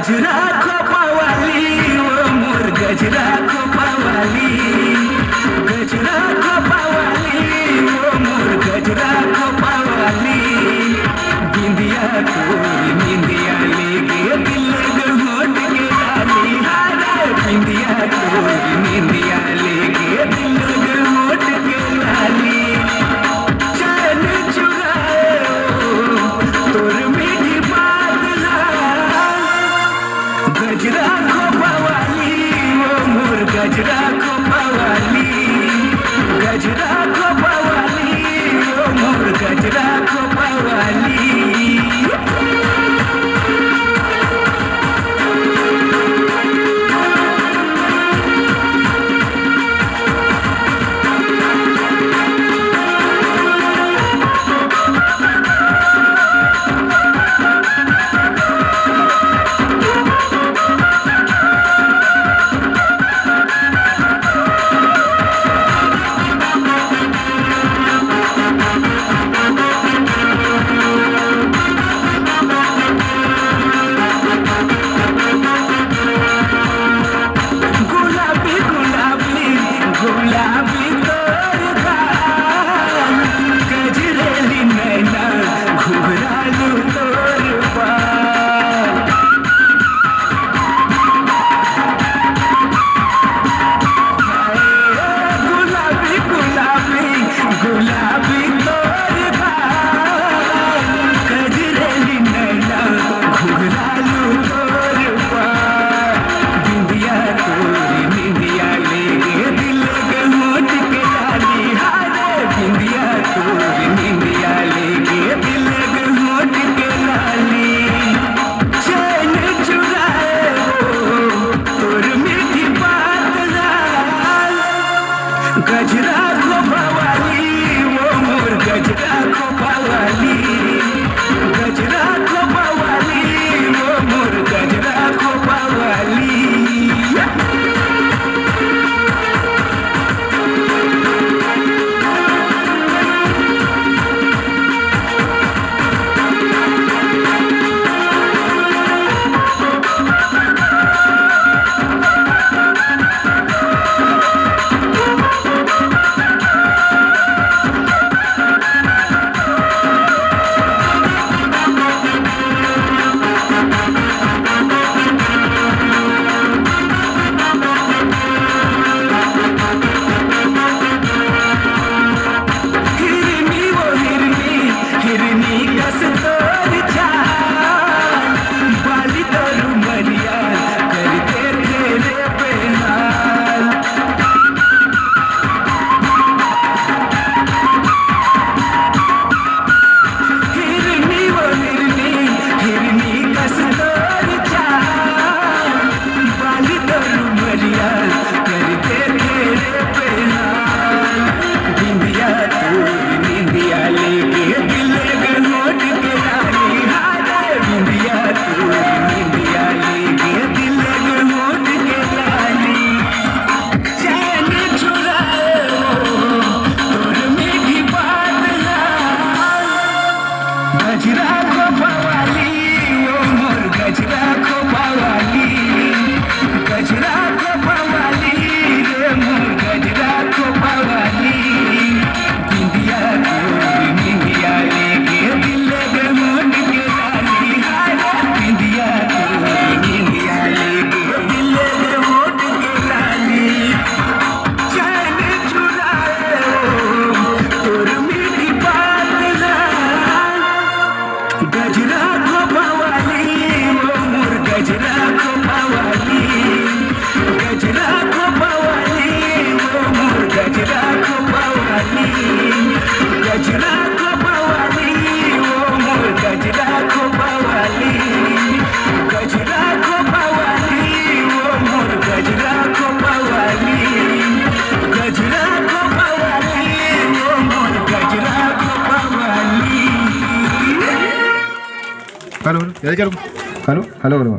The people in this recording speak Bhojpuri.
गजरा खोपावाली ओ मोर गजरा खोपावाली, गजरा खोपावाली ओ मोर गजरा खोपावाली। बिंदिया तोरी निंदिया लेके दिल होट के डाली, हारे बिंदिया तोरी निंदिया लेके दिल होट के डाली। चैन चुराए तोर मीठी बात ला, गजरा खोपावाली ओ मोर गजरा खोपावाली, गजरा खोपावाली ओ मोर गजरा खोपावाली। गजरा खोपावाली ओ मोर गजरा खोपावाली, गजरा खोपावाली ओ मोर गजरा खोपावाली। गजरा खोपावाली ओ मोर गजरा खोपावाली, गजरा खोपावाली रे मोर गजरा खोपावाली। बिंदिया तोरी निंदिया लेके दिल होट के डाली, हारे बिंदिया तोरी निंदिया लेके दिल होट के डाली। चैन चुराए तोर मीठी बात ला, गजरा खोपावाली ओ मोर गजरा खोपावाली, गजरा खोपावाली ओ मोर गजरा खोपावाली, गजरा खोपावाली ओ मोर गजरा खोपावाली, गजरा खोपावाली ओ मोर गजरा खोपावाली, गजरा खोपावाली ओ मोर गजरा खोपावाली। Hello hello hello hello